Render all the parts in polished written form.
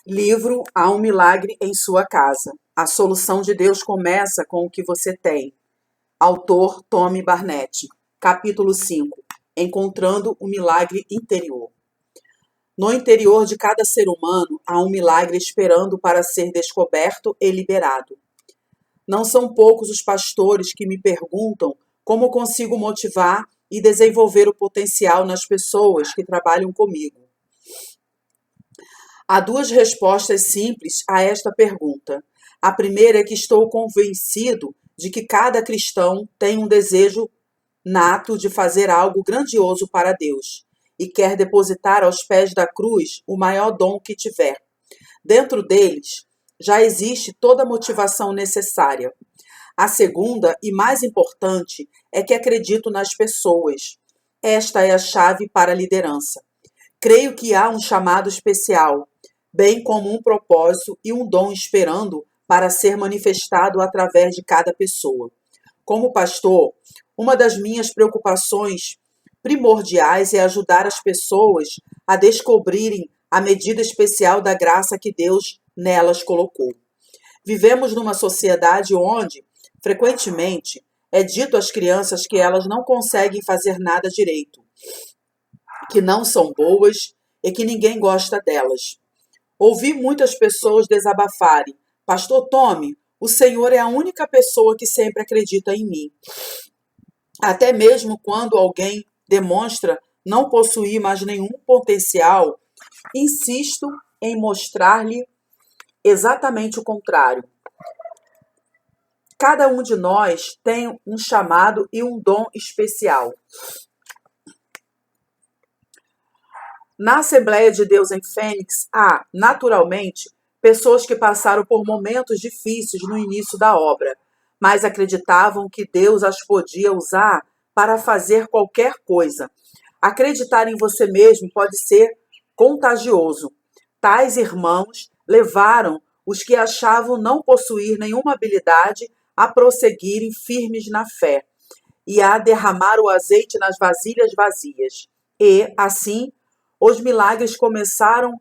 Livro Há um Milagre em Sua Casa. A solução de Deus começa com o que você tem. Autor Tommy Barnett. Capítulo 5. Encontrando o milagre interior. No interior de cada ser humano há um milagre esperando para ser descoberto e liberado. Não são poucos os pastores que me perguntam como consigo motivar e desenvolver o potencial nas pessoas que trabalham comigo. Há duas respostas simples a esta pergunta. A primeira é que estou convencido de que cada cristão tem um desejo nato de fazer algo grandioso para Deus e quer depositar aos pés da cruz o maior dom que tiver. Dentro deles já existe toda a motivação necessária. A segunda e mais importante é que acredito nas pessoas. Esta é a chave para a liderança. Creio que há um chamado especial, bem como um propósito e um dom esperando para ser manifestado através de cada pessoa. Como pastor, uma das minhas preocupações primordiais é ajudar as pessoas a descobrirem a medida especial da graça que Deus nelas colocou. Vivemos numa sociedade onde, frequentemente, é dito às crianças que elas não conseguem fazer nada direito, que não são boas e que ninguém gosta delas. Ouvi muitas pessoas desabafarem. Pastor Tommy, o Senhor é a única pessoa que sempre acredita em mim. Até mesmo quando alguém demonstra não possuir mais nenhum potencial, insisto em mostrar-lhe exatamente o contrário. Cada um de nós tem um chamado e um dom especial. Na Assembleia de Deus em Fênix, há, naturalmente, pessoas que passaram por momentos difíceis no início da obra, mas acreditavam que Deus as podia usar para fazer qualquer coisa. Acreditar em você mesmo pode ser contagioso. Tais irmãos levaram os que achavam não possuir nenhuma habilidade a prosseguirem firmes na fé e a derramar o azeite nas vasilhas vazias. E, assim, os milagres começaram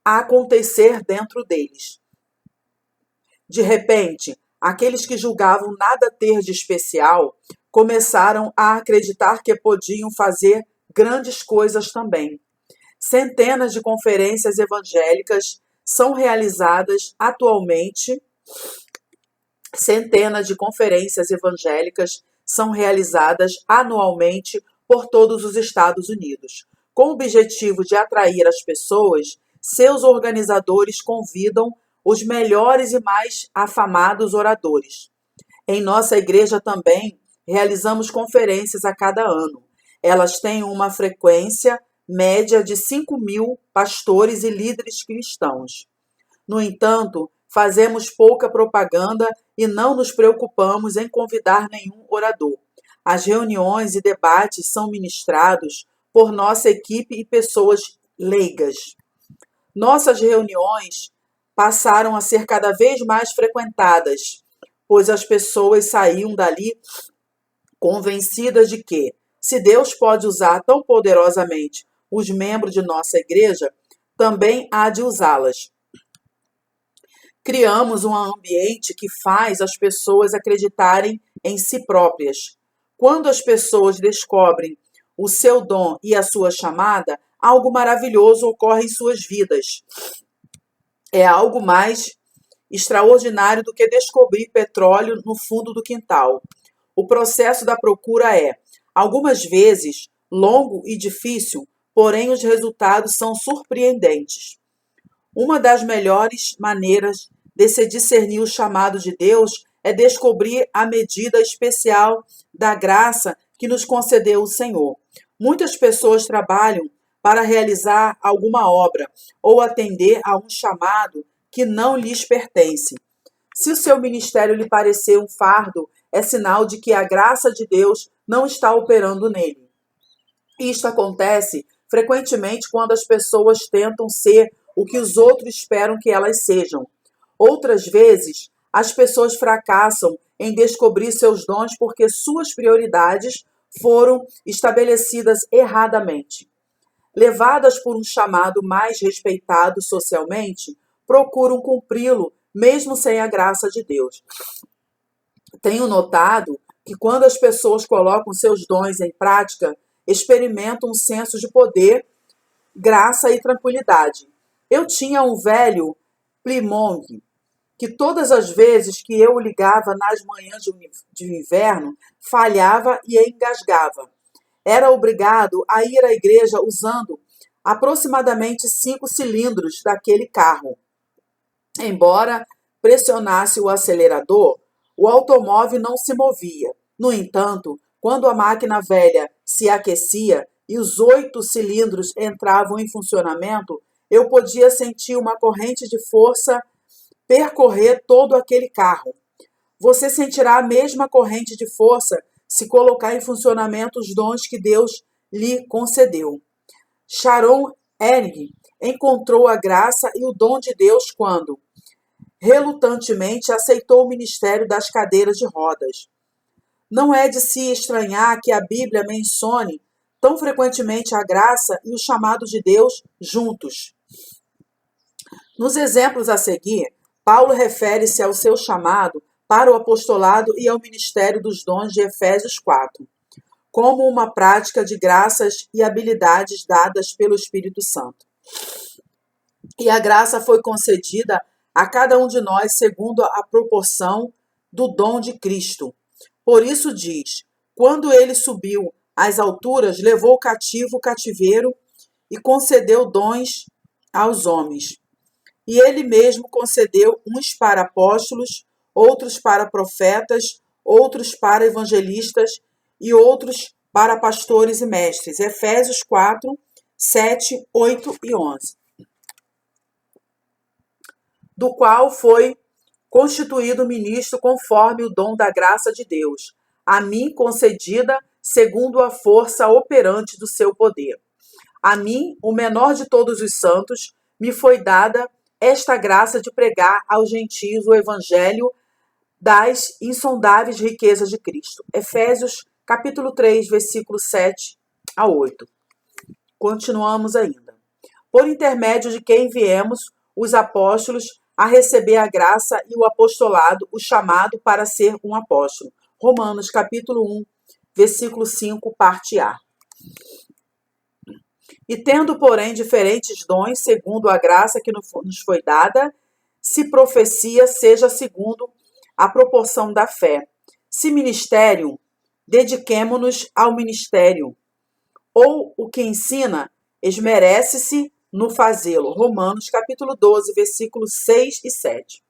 a acontecer dentro deles. De repente, aqueles que julgavam nada ter de especial começaram a acreditar que podiam fazer grandes coisas também. Centenas de conferências evangélicas são realizadas atualmente. Centenas de conferências evangélicas são realizadas anualmente por todos os Estados Unidos. Com o objetivo de atrair as pessoas, seus organizadores convidam os melhores e mais afamados oradores. Em nossa igreja também realizamos conferências a cada ano. Elas têm uma frequência média de 5.000 pastores e líderes cristãos. No entanto, fazemos pouca propaganda e não nos preocupamos em convidar nenhum orador. As reuniões e debates são ministrados por nossa equipe e pessoas leigas. Nossas reuniões passaram a ser cada vez mais frequentadas, pois as pessoas saíam dali convencidas de que, se Deus pode usar tão poderosamente os membros de nossa igreja, também há de usá-las. Criamos um ambiente que faz as pessoas acreditarem em si próprias. Quando as pessoas descobrem o seu dom e a sua chamada, algo maravilhoso ocorre em suas vidas. É algo mais extraordinário do que descobrir petróleo no fundo do quintal. O processo da procura é, algumas vezes, longo e difícil, porém os resultados são surpreendentes. Uma das melhores maneiras de se discernir o chamado de Deus é descobrir a medida especial da graça que nos concedeu o Senhor. Muitas pessoas trabalham para realizar alguma obra ou atender a um chamado que não lhes pertence. Se o seu ministério lhe parecer um fardo, é sinal de que a graça de Deus não está operando nele. Isto acontece frequentemente quando as pessoas tentam ser o que os outros esperam que elas sejam. Outras vezes, as pessoas fracassam em descobrir seus dons porque suas prioridades foram estabelecidas erradamente. levadas por um chamado mais respeitado socialmente, procuram cumpri-lo, mesmo sem a graça de Deus. Tenho notado que quando as pessoas colocam seus dons em prática, experimentam um senso de poder, graça e tranquilidade. Eu tinha um velho Plymouth que todas as vezes que eu o ligava nas manhãs de inverno, falhava e engasgava. Era obrigado a ir à igreja usando aproximadamente 5 cilindros daquele carro. Embora pressionasse o acelerador, o automóvel não se movia. No entanto, quando a máquina velha se aquecia e os 8 cilindros entravam em funcionamento, eu podia sentir uma corrente de força percorrer todo aquele carro. Você sentirá a mesma corrente de força se colocar em funcionamento os dons que Deus lhe concedeu. Sharon Enig encontrou a graça e o dom de Deus quando, relutantemente, aceitou o ministério das cadeiras de rodas. Não é de se estranhar que a Bíblia mencione tão frequentemente a graça e o chamado de Deus juntos. Nos exemplos a seguir, Paulo refere-se ao seu chamado para o apostolado e ao ministério dos dons de Efésios 4, como uma prática de graças e habilidades dadas pelo Espírito Santo. E a graça foi concedida a cada um de nós segundo a proporção do dom de Cristo. Por isso diz, quando ele subiu às alturas, levou cativo o cativeiro e concedeu dons aos homens. E ele mesmo concedeu uns para apóstolos, outros para profetas, outros para evangelistas e outros para pastores e mestres. Efésios 4, 7, 8 e 11. Do qual foi constituído ministro conforme o dom da graça de Deus, a mim concedida segundo a força operante do seu poder. A mim, o menor de todos os santos, me foi dada esta graça de pregar aos gentios o evangelho das insondáveis riquezas de Cristo. Efésios, capítulo 3, versículo 7 a 8. Continuamos ainda. Por intermédio de quem viemos, os apóstolos, a receber a graça e o apostolado, o chamado para ser um apóstolo. Romanos, capítulo 1, versículo 5, parte A. E tendo, porém, diferentes dons, segundo a graça que nos foi dada, se profecia, seja segundo a proporção da fé. Se ministério, dediquemo-nos ao ministério. Ou o que ensina, esmerece-se no fazê-lo. Romanos, capítulo 12, versículos 6 e 7.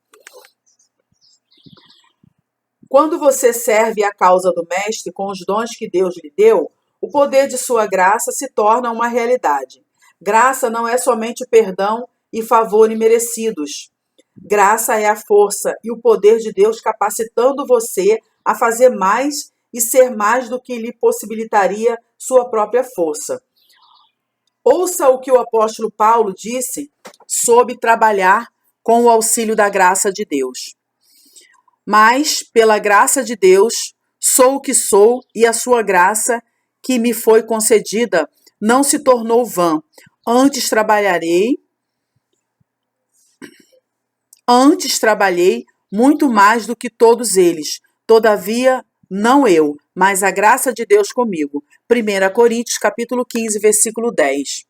Quando você serve a causa do Mestre com os dons que Deus lhe deu, o poder de sua graça se torna uma realidade. Graça não é somente perdão e favor imerecidos. Graça é a força e o poder de Deus capacitando você a fazer mais e ser mais do que lhe possibilitaria sua própria força. Ouça o que o apóstolo Paulo disse sobre trabalhar com o auxílio da graça de Deus. Mas, pela graça de Deus, sou o que sou e a sua graça que me foi concedida não se tornou vã. Antes trabalhei muito mais do que todos eles. Todavia, não eu, mas a graça de Deus comigo. 1 Coríntios, capítulo 15, versículo 10.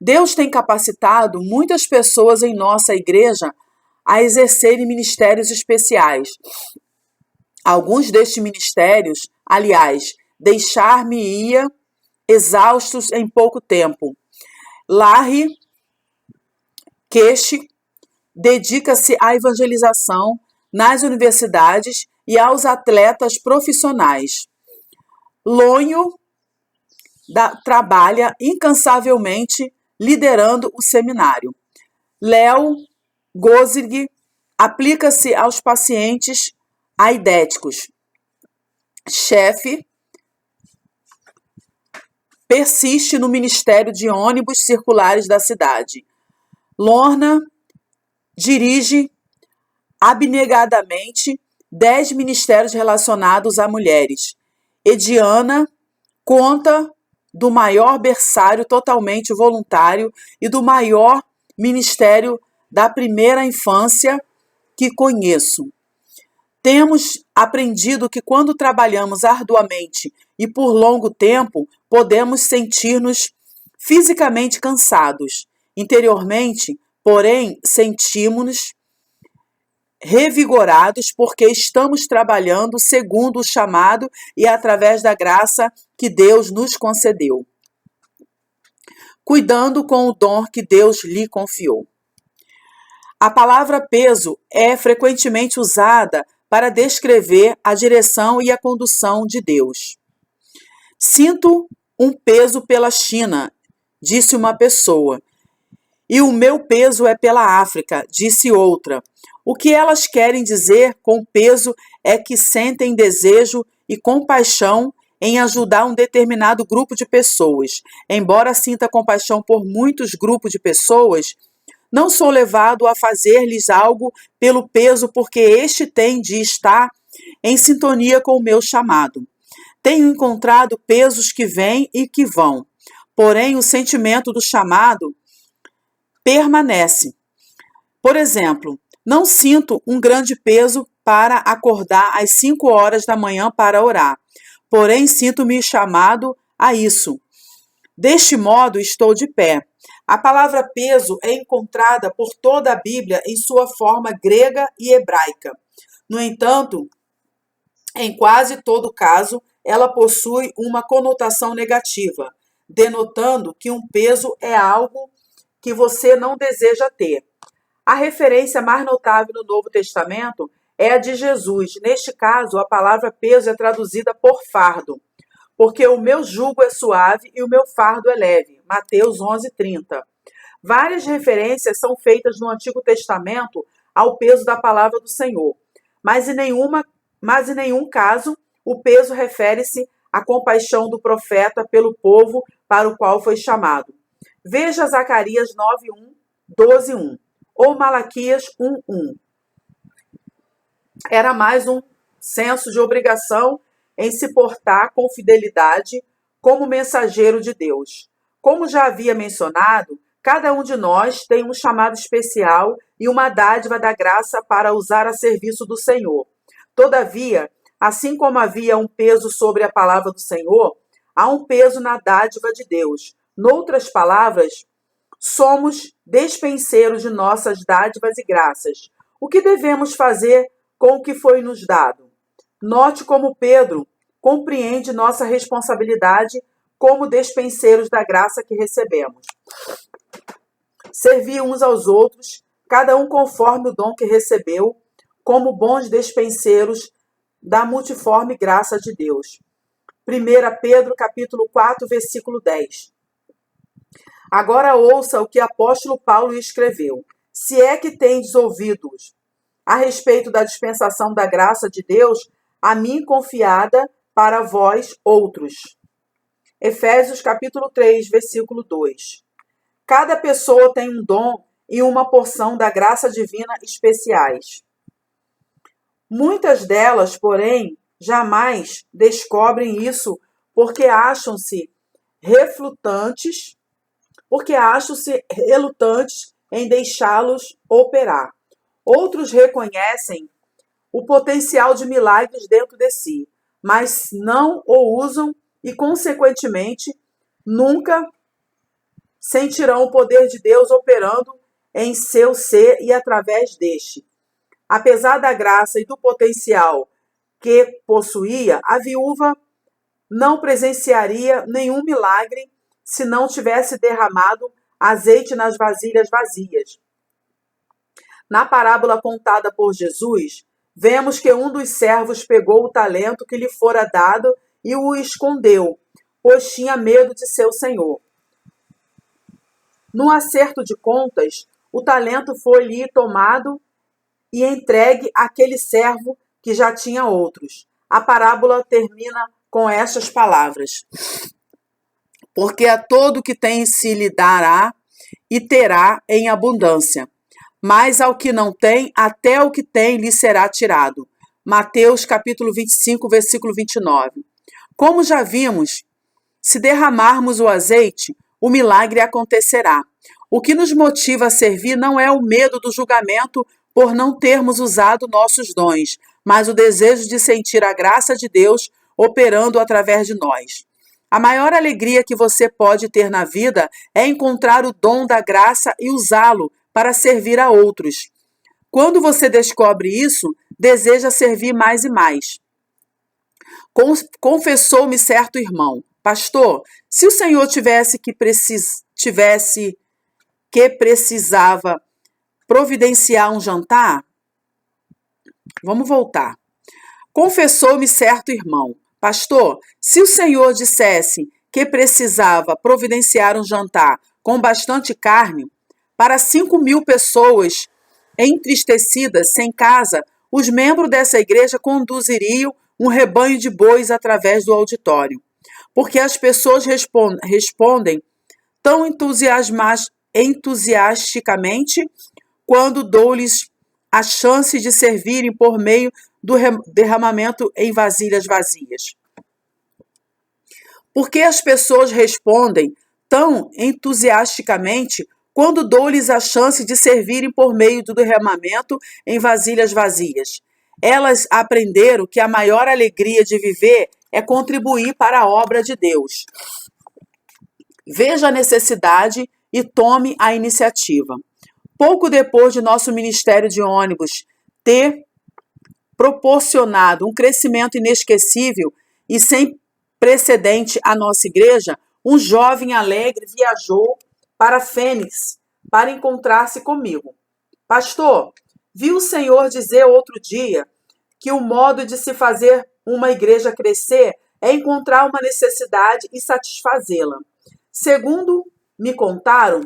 Deus tem capacitado muitas pessoas em nossa igreja a exercerem ministérios especiais. Alguns destes ministérios, aliás, deixar-me-ia exaustos em pouco tempo. Larry Kesh dedica-se à evangelização nas universidades e aos atletas profissionais. Lonho trabalha incansavelmente liderando o seminário. Léo Gozig aplica-se aos pacientes aidéticos. Chefe persiste no ministério de ônibus circulares da cidade. Lorna dirige abnegadamente 10 ministérios relacionados a mulheres. Ediana conta do maior berçário totalmente voluntário e do maior ministério da primeira infância que conheço. Temos aprendido que quando trabalhamos arduamente e por longo tempo, podemos sentir-nos fisicamente cansados. Interiormente, porém, sentimos-nos revigorados porque estamos trabalhando segundo o chamado e através da graça que Deus nos concedeu, cuidando com o dom que Deus lhe confiou. A palavra peso é frequentemente usada para descrever a direção e a condução de Deus. Sinto um peso pela China, disse uma pessoa, e o meu peso é pela África, disse outra. O que elas querem dizer com peso é que sentem desejo e compaixão em ajudar um determinado grupo de pessoas. Embora sinta compaixão por muitos grupos de pessoas, não sou levado a fazer-lhes algo pelo peso, porque este tem de estar em sintonia com o meu chamado. Tenho encontrado pesos que vêm e que vão, porém o sentimento do chamado permanece. Por exemplo, não sinto um grande peso para acordar às 5 horas da manhã para orar, porém sinto-me chamado a isso. Deste modo estou de pé. A palavra peso é encontrada por toda a Bíblia em sua forma grega e hebraica. No entanto, em quase todo caso, ela possui uma conotação negativa, denotando que um peso é algo que você não deseja ter. A referência mais notável no Novo Testamento é a de Jesus. Neste caso, a palavra peso é traduzida por fardo, porque o meu jugo é suave e o meu fardo é leve. Mateus 11:30. Várias referências são feitas no Antigo Testamento ao peso da palavra do Senhor, mas em nenhum caso o peso refere-se à compaixão do profeta pelo povo para o qual foi chamado. Veja Zacarias 9:1, 12:1 ou Malaquias 1:1. Era mais um senso de obrigação em se portar com fidelidade como mensageiro de Deus. Como já havia mencionado, cada um de nós tem um chamado especial e uma dádiva da graça para usar a serviço do Senhor. Todavia, assim como havia um peso sobre a palavra do Senhor, há um peso na dádiva de Deus. Noutras palavras, somos despenseiros de nossas dádivas e graças. O que devemos fazer com o que foi nos dado? Note como Pedro compreende nossa responsabilidade como despenseiros da graça que recebemos. Servir uns aos outros, cada um conforme o dom que recebeu, como bons despenseiros da multiforme graça de Deus. 1 Pedro, capítulo 4, versículo 10. Agora ouça o que o apóstolo Paulo escreveu. Se é que tendes ouvidos a respeito da dispensação da graça de Deus, a mim confiada para vós outros. Efésios capítulo 3, versículo 2. Cada pessoa tem um dom e uma porção da graça divina especiais. Muitas delas, porém, jamais descobrem isso porque acham-se relutantes em deixá-los operar. Outros reconhecem o potencial de milagres dentro de si, mas não o usam e, consequentemente, nunca sentirão o poder de Deus operando em seu ser e através deste. Apesar da graça e do potencial que possuía, a viúva não presenciaria nenhum milagre se não tivesse derramado azeite nas vasilhas vazias. Na parábola contada por Jesus, vemos que um dos servos pegou o talento que lhe fora dado e o escondeu, pois tinha medo de seu senhor. No acerto de contas, o talento foi-lhe tomado e entregue àquele servo que já tinha outros. A parábola termina com estas palavras: porque a todo que tem se lhe dará e terá em abundância, mas ao que não tem, até o que tem lhe será tirado. Mateus capítulo 25, versículo 29. Como já vimos, Se derramarmos o azeite, o milagre acontecerá. O que nos motiva a servir não é o medo do julgamento por não termos usado nossos dons, mas o desejo de sentir a graça de Deus operando através de nós. A maior alegria que você pode ter na vida é encontrar o dom da graça e usá-lo para servir a outros. Quando você descobre isso, deseja servir mais e mais. Confessou-me certo irmão: pastor, se o senhor tivesse que precisava providenciar um jantar, vamos voltar. Confessou-me certo irmão: pastor, se o senhor dissesse que precisava providenciar um jantar com bastante carne para 5.000 pessoas entristecidas, sem casa, os membros dessa igreja conduziriam um rebanho de bois através do auditório. Porque as pessoas respondem tão entusiasticamente quando dou-lhes a chance de servirem por meio do derramamento em vasilhas vazias. Porque as pessoas respondem tão entusiasticamente quando dou-lhes a chance de servirem por meio do derramamento em vasilhas vazias. Elas aprenderam que a maior alegria de viver é contribuir para a obra de Deus. Veja a necessidade e tome a iniciativa. Pouco depois de nosso ministério de ônibus ter proporcionado um crescimento inesquecível e sem precedente à nossa igreja, um jovem alegre viajou para Fênix para encontrar-se comigo. Pastor, vi o senhor dizer outro dia que o modo de se fazer uma igreja crescer é encontrar uma necessidade e satisfazê-la. Segundo me contaram,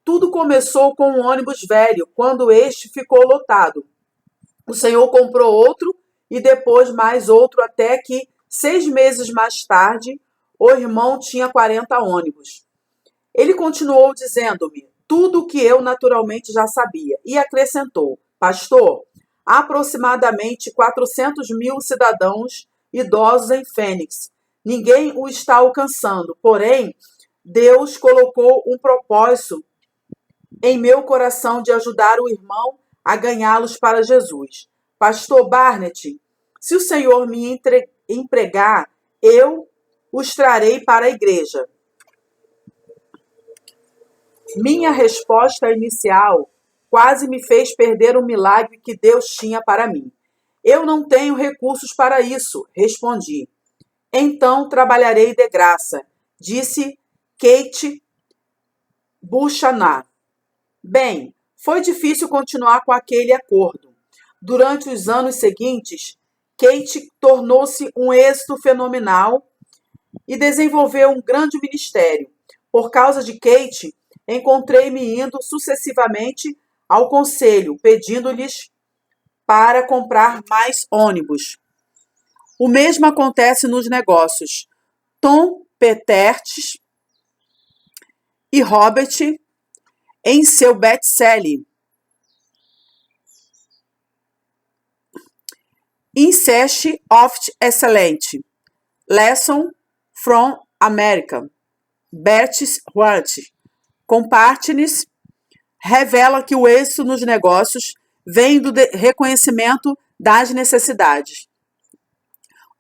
tudo começou com um ônibus velho, quando este ficou lotado. O senhor comprou outro e depois mais outro, até que 6 meses mais tarde, o irmão tinha 40 ônibus. Ele continuou dizendo-me tudo o que eu naturalmente já sabia e acrescentou: pastor, há aproximadamente 400.000 cidadãos idosos em Fênix. Ninguém o está alcançando, porém, Deus colocou um propósito em meu coração de ajudar o irmão a ganhá-los para Jesus. Pastor Barnett, se o senhor me empregar, eu os trarei para a igreja. Minha resposta inicial quase me fez perder o milagre que Deus tinha para mim. Eu não tenho recursos para isso, respondi. Então trabalharei de graça, disse Kate Buchanan. Bem, foi difícil continuar com aquele acordo. Durante os anos seguintes, Kate tornou-se um êxito fenomenal e desenvolveu um grande ministério. Por causa de Kate, encontrei-me indo sucessivamente ao conselho, pedindo-lhes para comprar mais ônibus. O mesmo acontece nos negócios. Tom Peters e Robert, em seu best-seller In Search of Excellence, Lesson from America, Bert's Wright, Compartness, revela que o êxito nos negócios vem do reconhecimento das necessidades.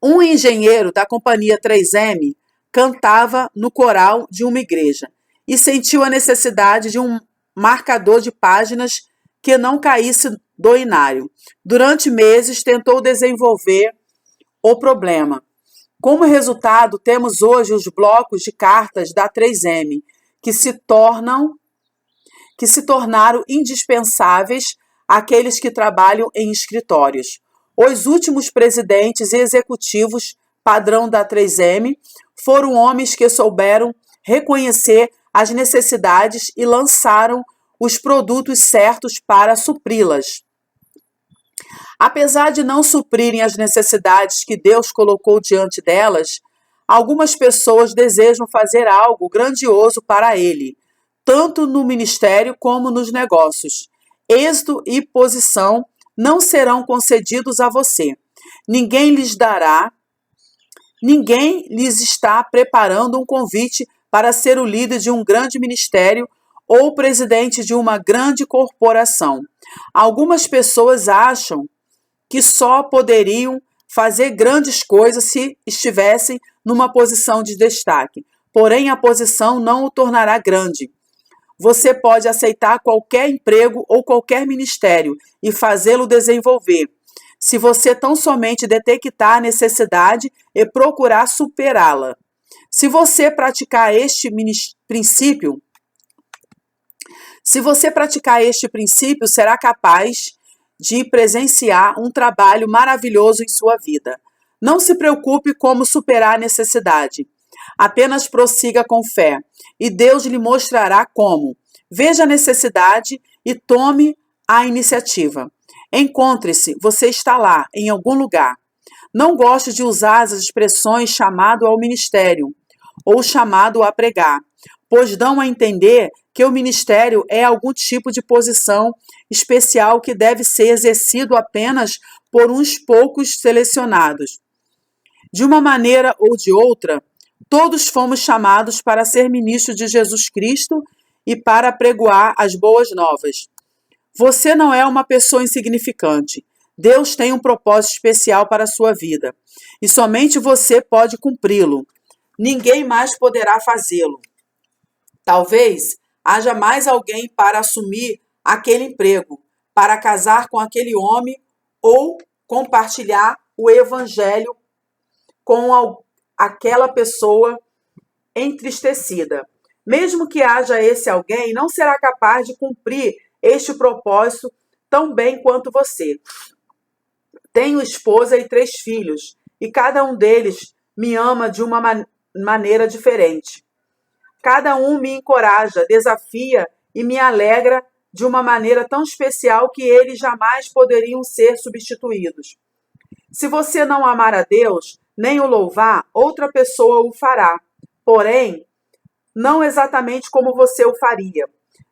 Um engenheiro da companhia 3M cantava no coral de uma igreja e sentiu a necessidade de um marcador de páginas que não caísse do inário. Durante meses tentou desenvolver o problema. Como resultado, temos hoje os blocos de cartas da 3M, que se tornaram indispensáveis àqueles que trabalham em escritórios. Os últimos presidentes e executivos padrão da 3M foram homens que souberam reconhecer as necessidades e lançaram os produtos certos para supri-las. Apesar de não suprirem as necessidades que Deus colocou diante delas, algumas pessoas desejam fazer algo grandioso para Ele, tanto no ministério como nos negócios. Êxito e posição não serão concedidos a você. Ninguém Ninguém lhes está preparando um convite para ser o líder de um grande ministério ou presidente de uma grande corporação. Algumas pessoas acham que só poderiam fazer grandes coisas se estivessem numa posição de destaque. Porém, a posição não o tornará grande. Você pode aceitar qualquer emprego ou qualquer ministério e fazê-lo desenvolver, se você tão somente detectar a necessidade e procurar superá-la. Se você praticar este princípio, será capaz de presenciar um trabalho maravilhoso em sua vida. Não se preocupe como superar a necessidade. Apenas prossiga com fé, e Deus lhe mostrará como. Veja a necessidade e tome a iniciativa. Encontre-se, você está lá, em algum lugar. Não gosto de usar as expressões chamado ao ministério ou chamado a pregar, pois dão a entender que o ministério é algum tipo de posição especial que deve ser exercido apenas por uns poucos selecionados. De uma maneira ou de outra, todos fomos chamados para ser ministros de Jesus Cristo e para pregoar as boas novas. Você não é uma pessoa insignificante. Deus tem um propósito especial para a sua vida, e somente você pode cumpri-lo. Ninguém mais poderá fazê-lo. Talvez haja mais alguém para assumir aquele emprego, para casar com aquele homem ou compartilhar o evangelho com aquela pessoa entristecida. Mesmo que haja esse alguém, não será capaz de cumprir este propósito tão bem quanto você. Tenho esposa e 3 filhos, e cada um deles me ama de uma maneira diferente. Cada um me encoraja, desafia e me alegra de uma maneira tão especial que eles jamais poderiam ser substituídos. Se você não amar a Deus, nem o louvar, outra pessoa o fará. Porém, não exatamente como você o faria.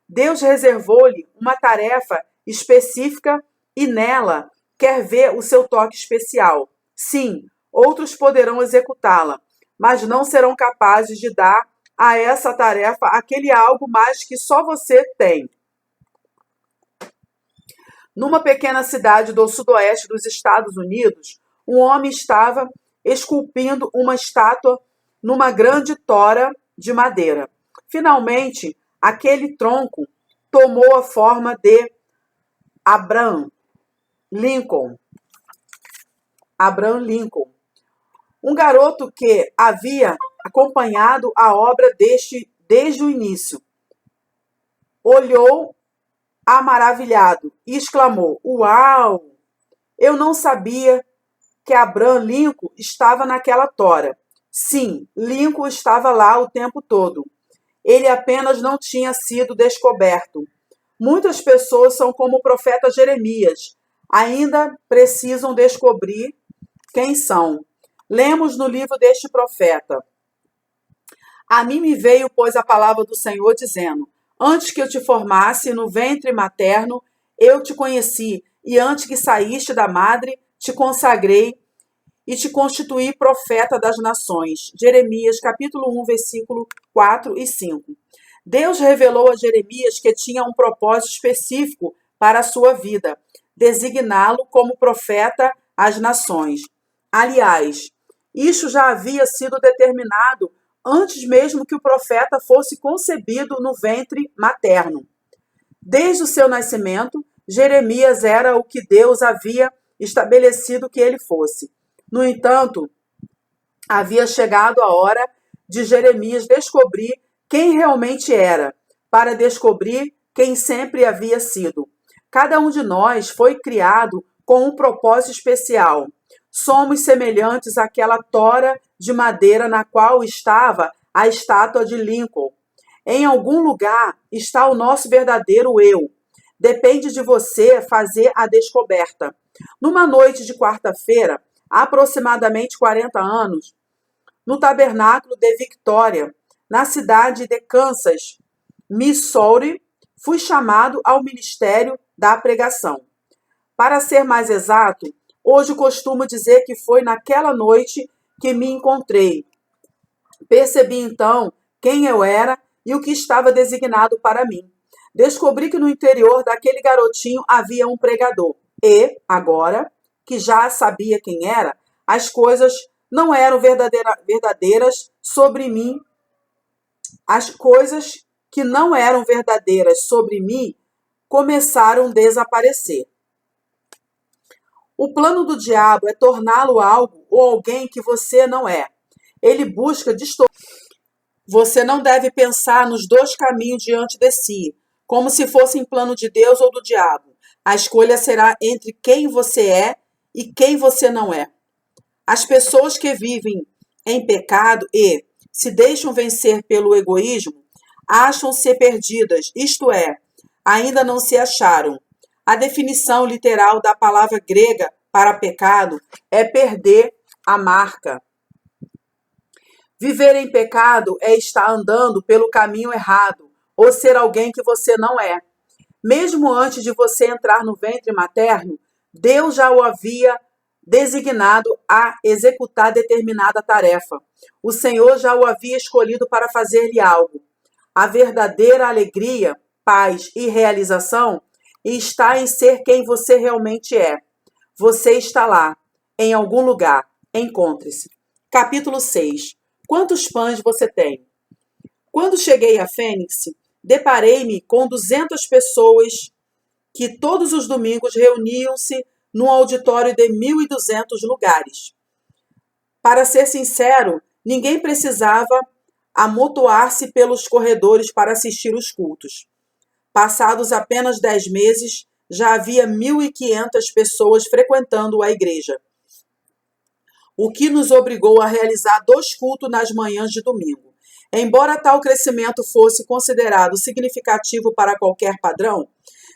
Deus reservou-lhe uma tarefa específica e nela quer ver o seu toque especial. Sim, outros poderão executá-la, mas não serão capazes de dar a essa tarefa aquele algo mais que só você tem. Numa pequena cidade do sudoeste dos Estados Unidos, um homem estava esculpindo uma estátua numa grande tora de madeira. Finalmente, aquele tronco tomou a forma de Abraham Lincoln. Um garoto que havia acompanhado a obra desde o início. Olhou maravilhado e exclamou: "Uau! Eu não sabia que Abraham Lincoln estava naquela tora." Sim, Lincoln estava lá o tempo todo. Ele apenas não tinha sido descoberto. Muitas pessoas são como o profeta Jeremias. Ainda precisam descobrir quem são. Lemos no livro deste profeta: "A mim me veio, pois, a palavra do Senhor, dizendo: antes que eu te formasse no ventre materno, eu te conheci, e antes que saíste da madre, te consagrei e te constituí profeta das nações." Jeremias, capítulo 1, versículo 4 e 5. Deus revelou a Jeremias que tinha um propósito específico para a sua vida, designá-lo como profeta às nações. Aliás, isso já havia sido determinado antes mesmo que o profeta fosse concebido no ventre materno. Desde o seu nascimento, Jeremias era o que Deus havia estabelecido que ele fosse. No entanto, havia chegado a hora de Jeremias descobrir quem realmente era, para descobrir quem sempre havia sido. Cada um de nós foi criado com um propósito especial. Somos semelhantes àquela tora de madeira na qual estava a estátua de Lincoln. Em algum lugar está o nosso verdadeiro eu. Depende de você fazer a descoberta. Numa noite de quarta-feira, há aproximadamente 40 anos, no tabernáculo de Victoria, na cidade de Kansas, Missouri, fui chamado ao ministério da pregação. Para ser mais exato, hoje costumo dizer que foi naquela noite que me encontrei. Percebi então quem eu era e o que estava designado para mim. Descobri que no interior daquele garotinho havia um pregador. E, agora que já sabia quem era, as coisas não eram verdadeiras sobre mim. As coisas que não eram verdadeiras sobre mim começaram a desaparecer. O plano do diabo é torná-lo algo ou alguém que você não é. Ele busca distorcer. Você não deve pensar nos dois caminhos diante de si, como se fossem plano de Deus ou do diabo. A escolha será entre quem você é e quem você não é. As pessoas que vivem em pecado e se deixam vencer pelo egoísmo acham-se perdidas, isto é, ainda não se acharam. A definição literal da palavra grega para pecado é perder a marca. Viver em pecado é estar andando pelo caminho errado ou ser alguém que você não é. Mesmo antes de você entrar no ventre materno, Deus já o havia designado a executar determinada tarefa. O Senhor já o havia escolhido para fazer-lhe algo. A verdadeira alegria, paz e realização está em ser quem você realmente é. Você está lá, em algum lugar. Encontre-se. Capítulo 6. Quantos pães você tem? Quando cheguei a Fênix, deparei-me com 200 pessoas que todos os domingos reuniam-se num auditório de 1.200 lugares. Para ser sincero, ninguém precisava amontoar-se pelos corredores para assistir os cultos. Passados apenas 10 meses, já havia 1.500 pessoas frequentando a igreja, o que nos obrigou a realizar 2 cultos nas manhãs de domingo. Embora tal crescimento fosse considerado significativo para qualquer padrão,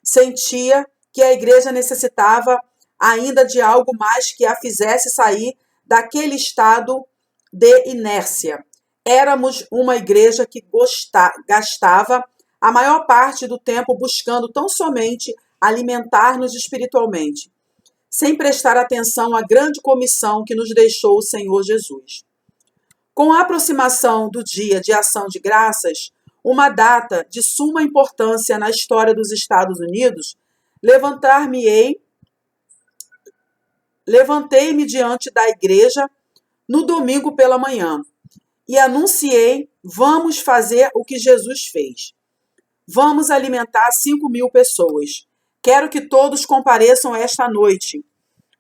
sentia que a igreja necessitava ainda de algo mais que a fizesse sair daquele estado de inércia. Éramos uma igreja que gastava a maior parte do tempo buscando tão somente alimentar-nos espiritualmente, sem prestar atenção à grande comissão que nos deixou o Senhor Jesus. Com a aproximação do Dia de Ação de Graças, uma data de suma importância na história dos Estados Unidos, levantei-me diante da igreja no domingo pela manhã e anunciei: vamos fazer o que Jesus fez. Vamos alimentar 5.000 pessoas. Quero que todos compareçam esta noite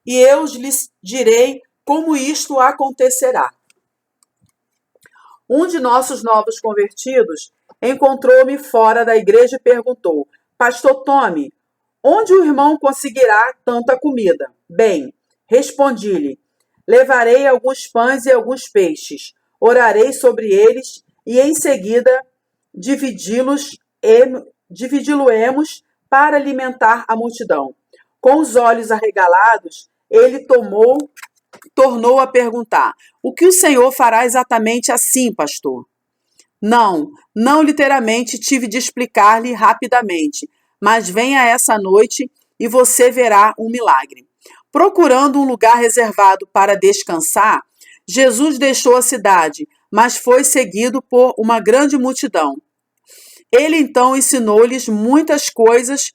e eu lhes direi como isto acontecerá. Um de nossos novos convertidos encontrou-me fora da igreja e perguntou: Pastor Tommy, onde o irmão conseguirá tanta comida? Bem, respondi-lhe: levarei alguns pães e alguns peixes, orarei sobre eles e em seguida dividi-lo-emos para alimentar a multidão. Com os olhos arregalados, ele tornou a perguntar: o que o senhor fará exatamente assim, pastor? Não literalmente tive de explicar-lhe rapidamente, mas venha essa noite e você verá um milagre. Procurando um lugar reservado para descansar, Jesus deixou a cidade, mas foi seguido por uma grande multidão. Ele então ensinou-lhes muitas coisas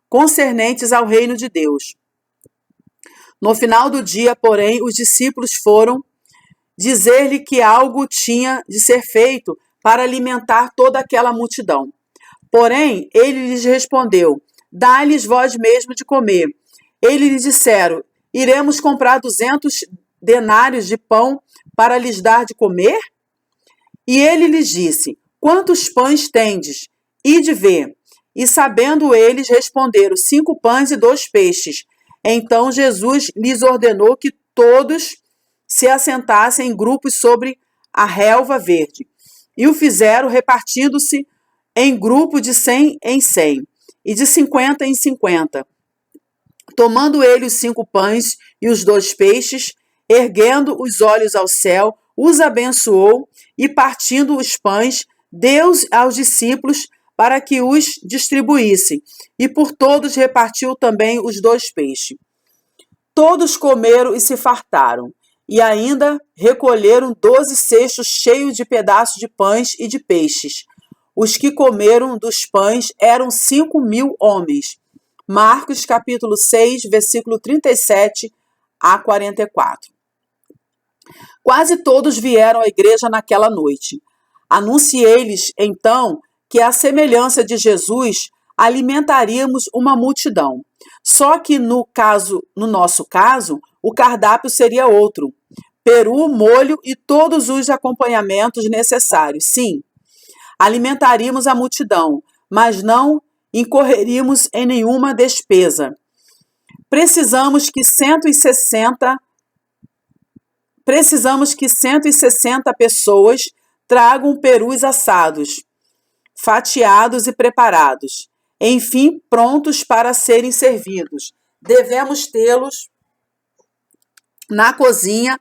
concernentes ao reino de Deus. No final do dia, porém, os discípulos foram dizer-lhe que algo tinha de ser feito para alimentar toda aquela multidão. Porém, ele lhes respondeu: dá-lhes vós mesmo de comer. Eles lhe disseram: iremos comprar 200 denários de pão para lhes dar de comer? E ele lhes disse: quantos pães tendes? Ide ver. E sabendo eles, responderam: 5 pães e 2 peixes. Então Jesus lhes ordenou que todos se assentassem em grupos sobre a relva verde. E o fizeram repartindo-se em grupo de 100 em 100 e de 50 em 50. Tomando ele os 5 pães e os 2 peixes, erguendo os olhos ao céu, os abençoou e, partindo os pães, deu aos discípulos para que os distribuíssem, e por todos repartiu também os 2 peixes. Todos comeram e se fartaram, e ainda recolheram 12 cestos cheios de pedaços de pães e de peixes. Os que comeram dos pães eram 5.000 homens. Marcos capítulo 6, versículo 37 a 44. Quase todos vieram à igreja naquela noite. Anunciei-lhes, então, que à semelhança de Jesus, alimentaríamos uma multidão. Só que no nosso caso, o cardápio seria outro: peru, molho e todos os acompanhamentos necessários. Sim, alimentaríamos a multidão, mas não incorreríamos em nenhuma despesa. Precisamos que 160 pessoas tragam perus assados, fatiados e preparados, enfim, prontos para serem servidos. Devemos tê-los na cozinha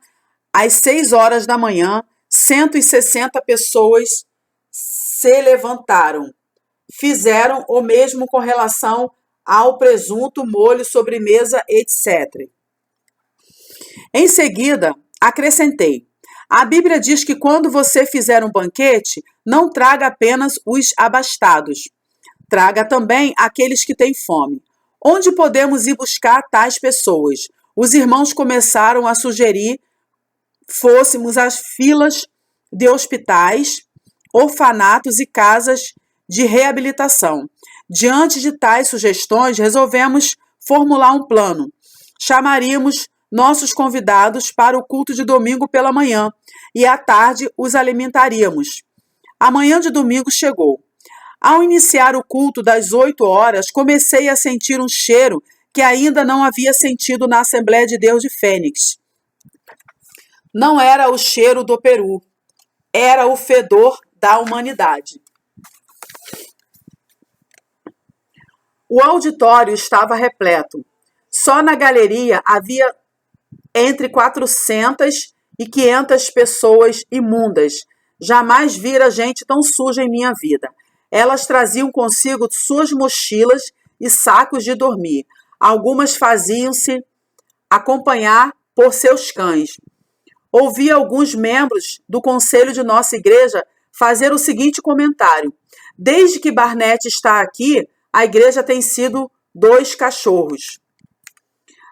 às 6 horas da manhã. 160 pessoas se levantaram. Fizeram o mesmo com relação ao presunto, molho, sobremesa, etc. Em seguida, acrescentei: a Bíblia diz que quando você fizer um banquete, não traga apenas os abastados. Traga também aqueles que têm fome. Onde podemos ir buscar tais pessoas? Os irmãos começaram a sugerir fôssemos às filas de hospitais, orfanatos e casas de reabilitação. Diante de tais sugestões, resolvemos formular um plano. Chamaríamos nossos convidados para o culto de domingo pela manhã e à tarde os alimentaríamos. A manhã de domingo chegou. Ao iniciar o culto das 8 horas, comecei a sentir um cheiro que ainda não havia sentido na Assembleia de Deus de Fênix. Não era o cheiro do peru, era o fedor da humanidade. O auditório estava repleto. Só na galeria havia entre 400 e 500 pessoas imundas. Jamais vira gente tão suja em minha vida. Elas traziam consigo suas mochilas e sacos de dormir. Algumas faziam-se acompanhar por seus cães. Ouvi alguns membros do conselho de nossa igreja fazer o seguinte comentário: desde que Barnett está aqui, a igreja tem sido 2 cachorros.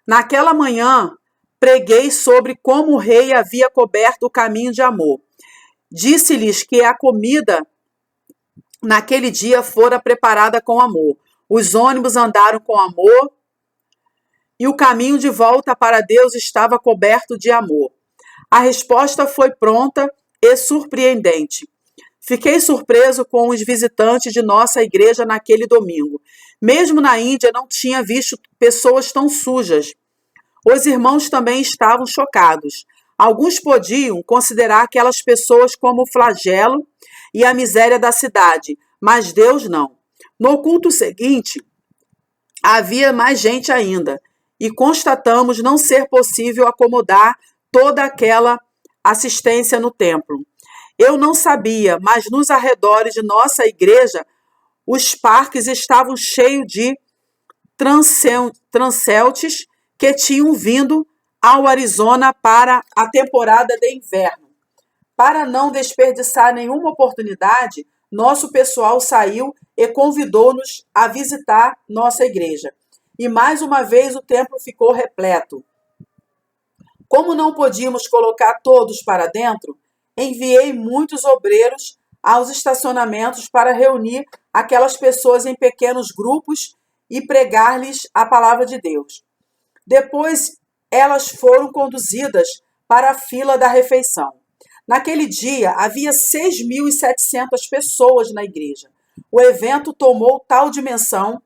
Naquela manhã, preguei sobre como o rei havia coberto o caminho de amor. Disse-lhes que a comida naquele dia fora preparada com amor. Os ônibus andaram com amor e o caminho de volta para Deus estava coberto de amor. A resposta foi pronta e surpreendente. Fiquei surpreso com os visitantes de nossa igreja naquele domingo. Mesmo na Índia, não tinha visto pessoas tão sujas. Os irmãos também estavam chocados. Alguns podiam considerar aquelas pessoas como o flagelo e a miséria da cidade, mas Deus não. No culto seguinte, havia mais gente ainda, e constatamos não ser possível acomodar toda aquela assistência no templo. Eu não sabia, mas nos arredores de nossa igreja, os parques estavam cheios de transeuntes que tinham vindo ao Arizona para a temporada de inverno. Para não desperdiçar nenhuma oportunidade, nosso pessoal saiu e convidou-nos a visitar nossa igreja. E mais uma vez o templo ficou repleto. Como não podíamos colocar todos para dentro, enviei muitos obreiros aos estacionamentos para reunir aquelas pessoas em pequenos grupos e pregar-lhes a palavra de Deus. Depois, elas foram conduzidas para a fila da refeição. Naquele dia, havia 6.700 pessoas na igreja. O evento tomou tal dimensão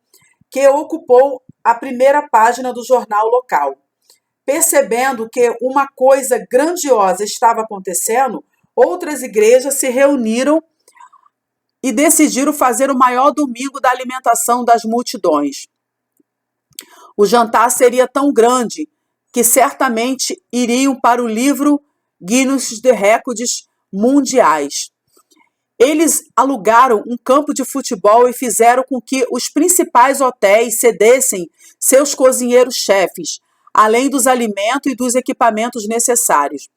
que ocupou a primeira página do jornal local. Percebendo que uma coisa grandiosa estava acontecendo, outras igrejas se reuniram e decidiram fazer o maior domingo da alimentação das multidões. O jantar seria tão grande que certamente iriam para o livro Guinness de Recordes Mundiais. Eles alugaram um campo de futebol e fizeram com que os principais hotéis cedessem seus cozinheiros-chefes. além dos alimentos e dos equipamentos necessários.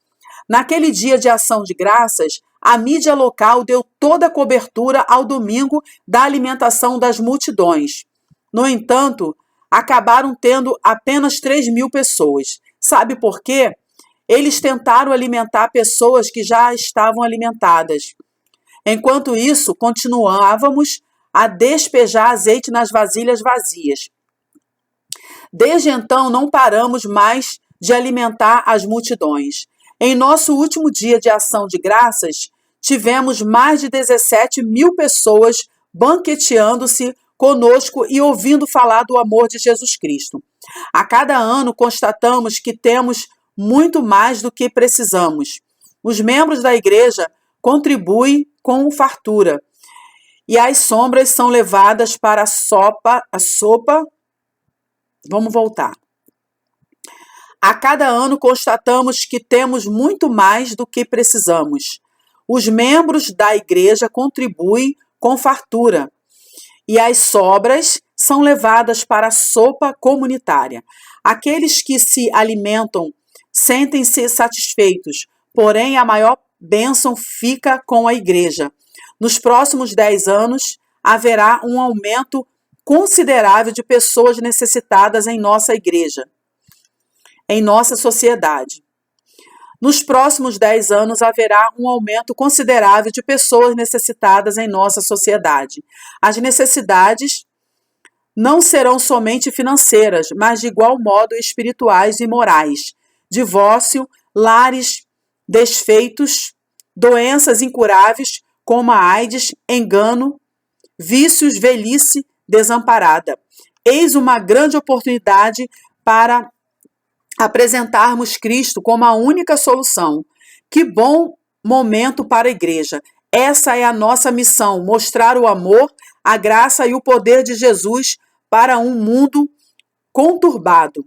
Naquele dia de ação de graças, a mídia local deu toda a cobertura ao domingo da alimentação das multidões. No entanto, acabaram tendo apenas 3.000 pessoas. Sabe por quê? Eles tentaram alimentar pessoas que já estavam alimentadas. Enquanto isso, continuávamos a despejar azeite nas vasilhas vazias. Desde então, não paramos mais de alimentar as multidões. Em nosso último dia de ação de graças, tivemos mais de 17.000 pessoas banqueteando-se conosco e ouvindo falar do amor de Jesus Cristo. A cada ano, constatamos que temos muito mais do que precisamos. Os membros da igreja contribuem com fartura e as sombras são levadas para a sopa. Vamos voltar. A cada ano constatamos que temos muito mais do que precisamos. Os membros da igreja contribuem com fartura e as sobras são levadas para a sopa comunitária. Aqueles que se alimentam sentem-se satisfeitos, porém a maior bênção fica com a igreja. Nos próximos 10 anos, haverá um aumento considerável de pessoas necessitadas em nossa igreja, em nossa sociedade. Nos próximos 10 anos, haverá um aumento considerável de pessoas necessitadas em nossa sociedade. As necessidades não serão somente financeiras, mas de igual modo espirituais e morais. Divórcio, lares desfeitos, doenças incuráveis como a AIDS, engano, vícios, velhice desamparada. Eis uma grande oportunidade para apresentarmos Cristo como a única solução. Que bom momento para a igreja. Essa é a nossa missão, mostrar o amor, a graça e o poder de Jesus para um mundo conturbado.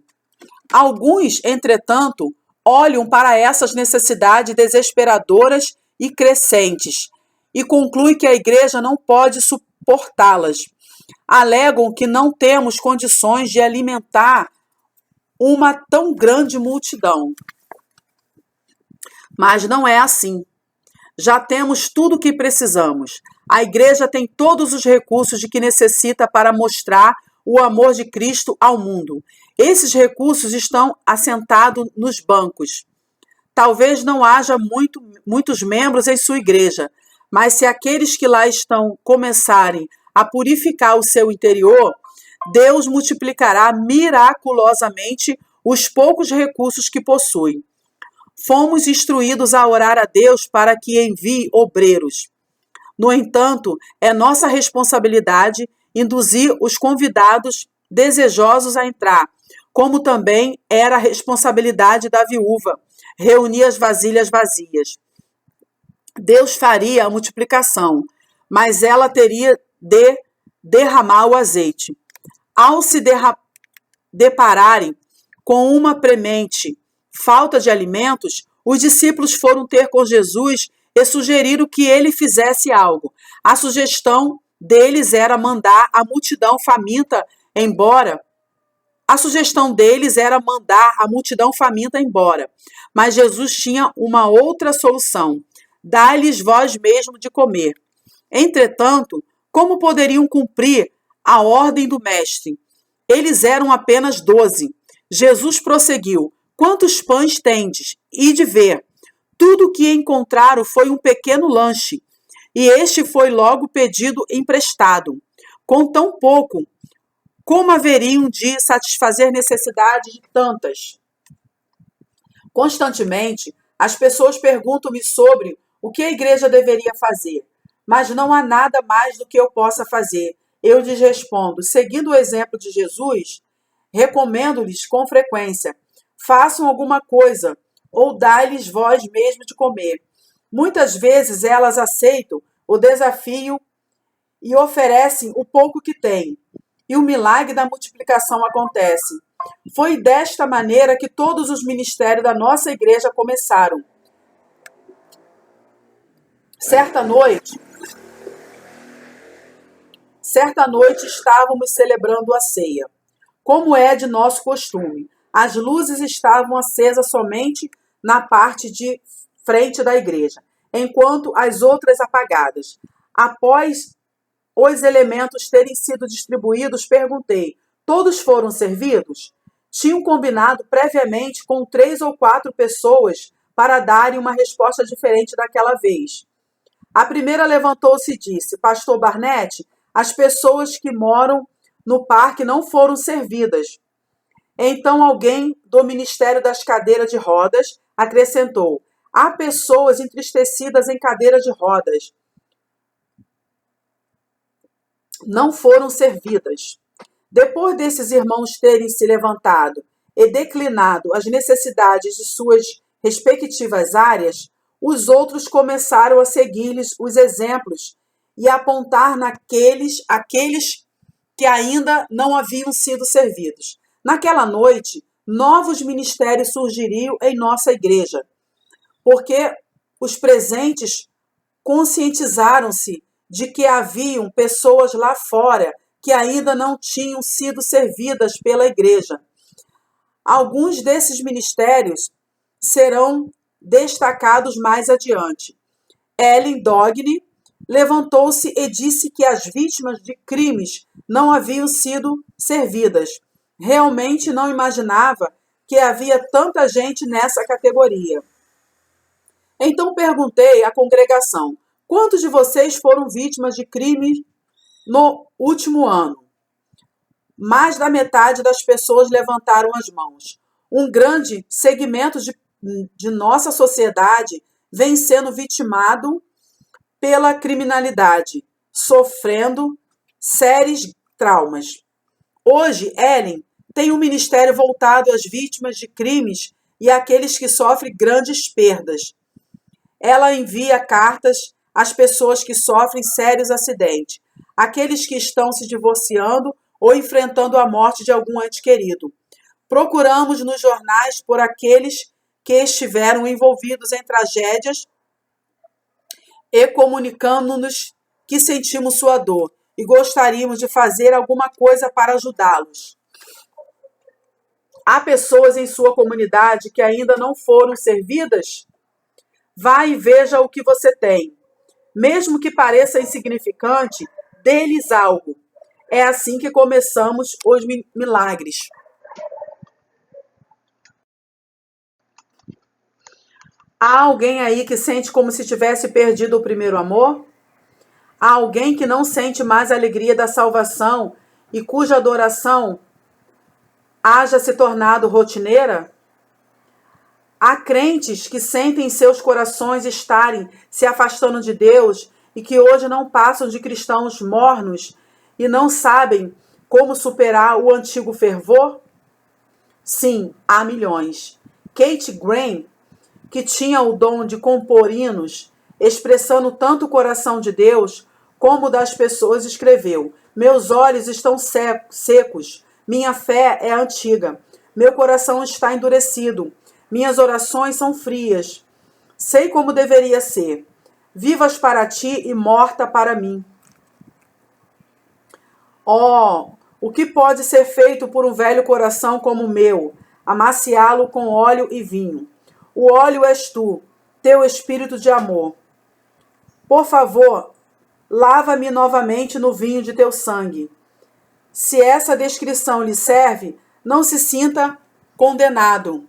Alguns, entretanto, olham para essas necessidades desesperadoras e crescentes e concluem que a igreja não pode suportá-las. Alegam que não temos condições de alimentar uma tão grande multidão. Mas não é assim. Já temos tudo o que precisamos. A igreja tem todos os recursos de que necessita para mostrar o amor de Cristo ao mundo. Esses recursos estão assentados nos bancos. Talvez não haja muitos membros em sua igreja, mas se aqueles que lá estão começarem a purificar o seu interior, Deus multiplicará miraculosamente os poucos recursos que possui. Fomos instruídos a orar a Deus para que envie obreiros. No entanto, é nossa responsabilidade induzir os convidados desejosos a entrar, como também era a responsabilidade da viúva, reunir as vasilhas vazias. Deus faria a multiplicação, mas ela teria de derramar o azeite. Ao se depararem com uma premente falta de alimentos, os discípulos foram ter com Jesus e sugeriram que ele fizesse algo. A sugestão deles era mandar a multidão faminta embora. Mas Jesus tinha uma outra solução: dá-lhes vós mesmo de comer. Entretanto, como poderiam cumprir a ordem do mestre? Eles eram apenas 12. Jesus prosseguiu: quantos pães tendes? Ide ver. Tudo o que encontraram foi um pequeno lanche, e este foi logo pedido emprestado. Com tão pouco, como haveriam de satisfazer necessidades de tantas? Constantemente, as pessoas perguntam-me sobre o que a igreja deveria fazer, mas não há nada mais do que eu possa fazer. Eu lhes respondo, seguindo o exemplo de Jesus, recomendo-lhes com frequência: façam alguma coisa, ou dai-lhes vós mesmo de comer. Muitas vezes elas aceitam o desafio e oferecem o pouco que têm, e o milagre da multiplicação acontece. Foi desta maneira que todos os ministérios da nossa igreja começaram. Certa noite estávamos celebrando a ceia, como é de nosso costume. As luzes estavam acesas somente na parte de frente da igreja, enquanto as outras apagadas. Após os elementos terem sido distribuídos, perguntei: todos foram servidos? Tinham combinado previamente com 3 ou 4 pessoas para darem uma resposta diferente daquela vez. A primeira levantou-se e disse: Pastor Barnett, as pessoas que moram no parque não foram servidas. Então alguém do Ministério das Cadeiras de Rodas acrescentou: há pessoas entristecidas em cadeiras de rodas. Não foram servidas. Depois desses irmãos terem se levantado e declinado as necessidades de suas respectivas áreas, os outros começaram a seguir-lhes os exemplos e apontar aqueles que ainda não haviam sido servidos. Naquela noite, novos ministérios surgiriam em nossa igreja, porque os presentes conscientizaram-se de que haviam pessoas lá fora que ainda não tinham sido servidas pela igreja. Alguns desses ministérios serão destacados mais adiante. Ellen Dogne levantou-se e disse que as vítimas de crimes não haviam sido servidas. Realmente não imaginava que havia tanta gente nessa categoria. Então perguntei à congregação: quantos de vocês foram vítimas de crime no último ano? Mais da metade das pessoas levantaram as mãos. Um grande segmento de nossa sociedade vem sendo vitimado pela criminalidade, sofrendo sérios traumas. Hoje, Ellen tem um ministério voltado às vítimas de crimes e àqueles que sofrem grandes perdas. Ela envia cartas às pessoas que sofrem sérios acidentes, aqueles que estão se divorciando ou enfrentando a morte de algum ente querido. Procuramos nos jornais por aqueles que estiveram envolvidos em tragédias e comunicamos-nos que sentimos sua dor e gostaríamos de fazer alguma coisa para ajudá-los. Há pessoas em sua comunidade que ainda não foram servidas? Vá e veja o que você tem. Mesmo que pareça insignificante, dê-lhes algo. É assim que começamos os milagres. Há alguém aí que sente como se tivesse perdido o primeiro amor? Há alguém que não sente mais a alegria da salvação e cuja adoração haja se tornado rotineira? Há crentes que sentem seus corações estarem se afastando de Deus e que hoje não passam de cristãos mornos e não sabem como superar o antigo fervor? Sim, há milhões. Kate Graham, que tinha o dom de compor hinos, expressando tanto o coração de Deus como o das pessoas, escreveu: meus olhos estão secos, minha fé é antiga, meu coração está endurecido, minhas orações são frias. Sei como deveria ser. Vivas para ti e morta para mim. Oh, o que pode ser feito por um velho coração como o meu? Amaciá-lo com óleo e vinho. O óleo és tu, teu espírito de amor. Por favor, lava-me novamente no vinho de teu sangue. Se essa descrição lhe serve, não se sinta condenado.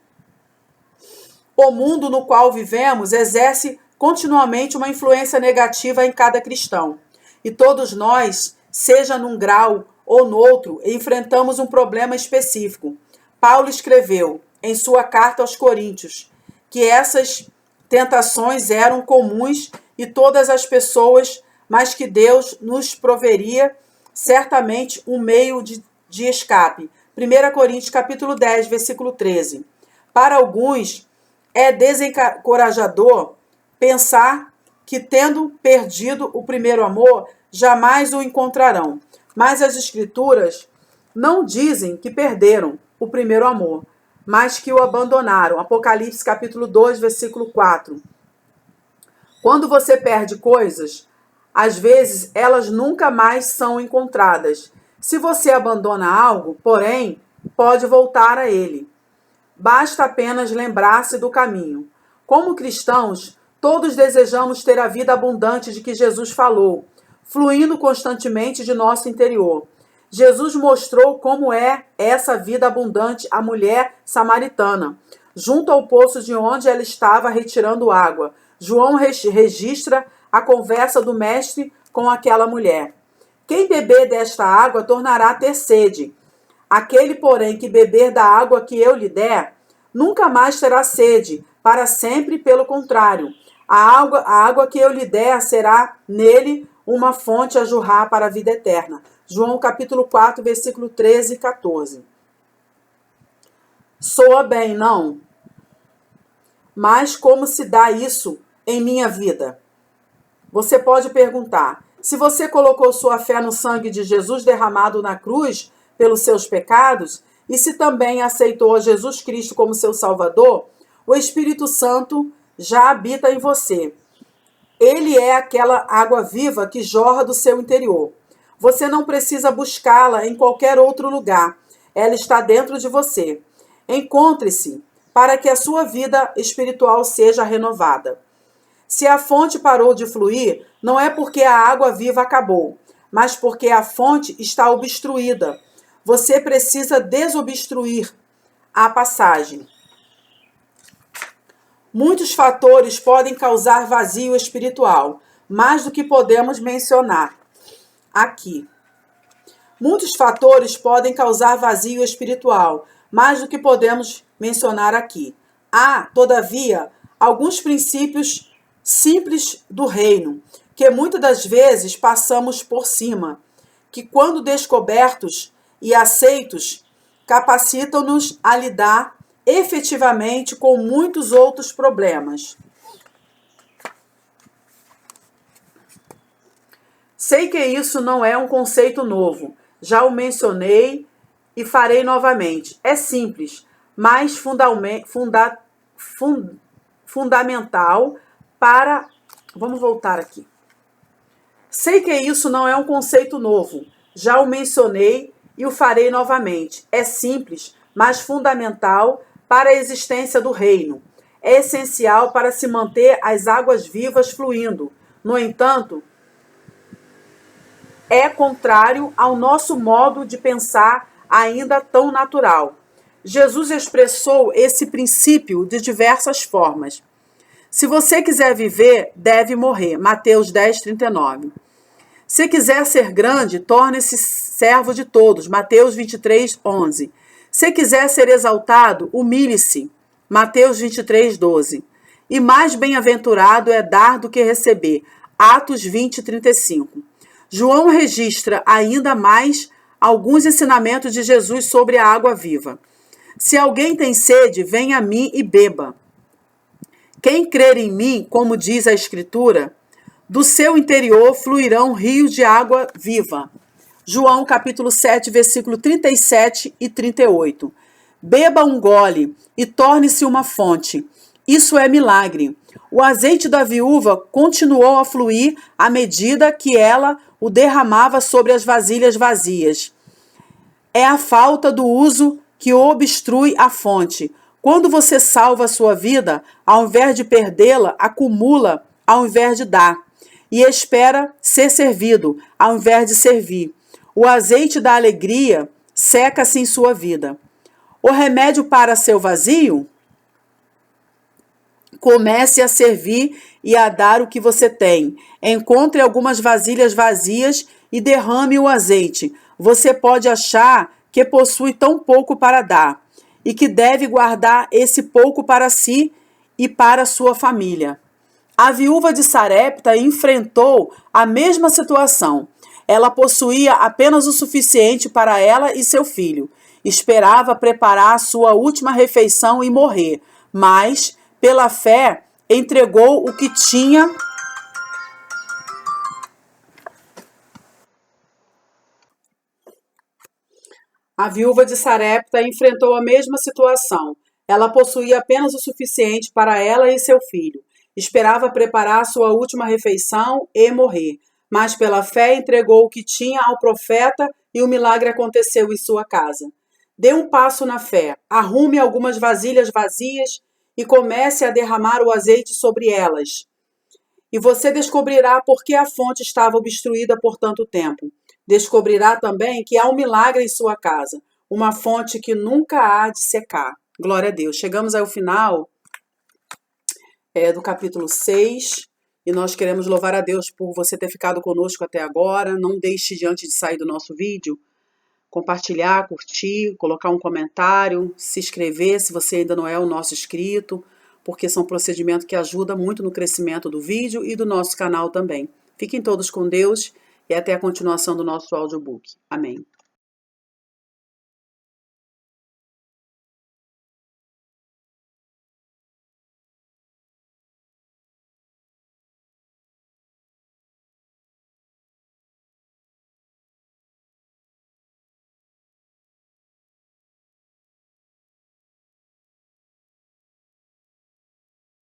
O mundo no qual vivemos exerce continuamente uma influência negativa em cada cristão. E todos nós, seja num grau ou no outro, enfrentamos um problema específico. Paulo escreveu em sua carta aos Coríntios que essas tentações eram comuns e todas as pessoas, mas que Deus nos proveria certamente um meio de escape. 1 Coríntios capítulo 10, versículo 13. Para alguns, é desencorajador pensar que, tendo perdido o primeiro amor, jamais o encontrarão. Mas as Escrituras não dizem que perderam o primeiro amor, mas que o abandonaram. Apocalipse capítulo 2, versículo 4. Quando você perde coisas, às vezes elas nunca mais são encontradas. Se você abandona algo, porém, pode voltar a ele. Basta apenas lembrar-se do caminho. Como cristãos, todos desejamos ter a vida abundante de que Jesus falou, fluindo constantemente de nosso interior. Jesus mostrou como é essa vida abundante à mulher samaritana, junto ao poço de onde ela estava retirando água. João registra a conversa do mestre com aquela mulher. Quem beber desta água tornará a ter sede. Aquele, porém, que beber da água que eu lhe der, nunca mais terá sede, para sempre, pelo contrário. A água que eu lhe der será nele uma fonte a jorrar para a vida eterna. João capítulo 4, versículo 13 e 14. Soa bem, não? Mas como se dá isso em minha vida? Você pode perguntar, se você colocou sua fé no sangue de Jesus derramado na cruz pelos seus pecados, e se também aceitou a Jesus Cristo como seu Salvador, o Espírito Santo já habita em você. Ele é aquela água viva que jorra do seu interior. Você não precisa buscá-la em qualquer outro lugar. Ela está dentro de você. Encontre-se para que a sua vida espiritual seja renovada. Se a fonte parou de fluir, não é porque a água viva acabou, mas porque a fonte está obstruída. Você precisa desobstruir a passagem. Muitos fatores podem causar vazio espiritual, mais do que podemos mencionar aqui. Muitos fatores podem causar vazio espiritual, mais do que podemos mencionar aqui. Há, todavia, alguns princípios simples do reino, que muitas das vezes passamos por cima, que quando descobertos e aceitos, capacitam-nos a lidar efetivamente com muitos outros problemas. Sei que isso não é um conceito novo, já o mencionei e farei novamente. É simples, mas fundamental para... Vamos voltar aqui. Sei que isso não é um conceito novo, já o mencionei e o farei novamente. É simples, mas fundamental para a existência do reino. É essencial para se manter as águas vivas fluindo. No entanto, é contrário ao nosso modo de pensar ainda tão natural. Jesus expressou esse princípio de diversas formas. Se você quiser viver, deve morrer. Mateus 10, 39. Se quiser ser grande, torne-se servo de todos. Mateus 23, 11. Se quiser ser exaltado, humilhe-se. Mateus 23, 12. E mais bem-aventurado é dar do que receber. Atos 20, 35. João registra ainda mais alguns ensinamentos de Jesus sobre a água viva. Se alguém tem sede, venha a mim e beba. Quem crer em mim, como diz a Escritura, do seu interior fluirão rios de água viva. João capítulo 7, versículo 37 e 38. Beba um gole e torne-se uma fonte. Isso é milagre. O azeite da viúva continuou a fluir à medida que ela o derramava sobre as vasilhas vazias. É a falta do uso que obstrui a fonte. Quando você salva a sua vida, ao invés de perdê-la, acumula ao invés de dar. E espera ser servido, ao invés de servir. O azeite da alegria seca-se em sua vida. O remédio para seu vazio? Comece a servir e a dar o que você tem. Encontre algumas vasilhas vazias e derrame o azeite. Você pode achar que possui tão pouco para dar e que deve guardar esse pouco para si e para sua família. A viúva de Sarepta enfrentou a mesma situação. Ela possuía apenas o suficiente para ela e seu filho. Esperava preparar a sua última refeição e morrer, mas, pela fé, entregou o que tinha. A viúva de Sarepta enfrentou a mesma situação. Ela possuía apenas o suficiente para ela e seu filho. Esperava preparar a sua última refeição e morrer, mas pela fé entregou o que tinha ao profeta e o milagre aconteceu em sua casa. Dê um passo na fé, arrume algumas vasilhas vazias e comece a derramar o azeite sobre elas. E você descobrirá por que a fonte estava obstruída por tanto tempo. Descobrirá também que há um milagre em sua casa, uma fonte que nunca há de secar. Glória a Deus. Chegamos ao final do capítulo 6 e nós queremos louvar a Deus por você ter ficado conosco até agora. Não deixe, antes de sair do nosso vídeo, compartilhar, curtir, colocar um comentário, se inscrever se você ainda não é o nosso inscrito, porque são procedimentos que ajudam muito no crescimento do vídeo e do nosso canal também. Fiquem todos com Deus e até a continuação do nosso audiobook. Amém.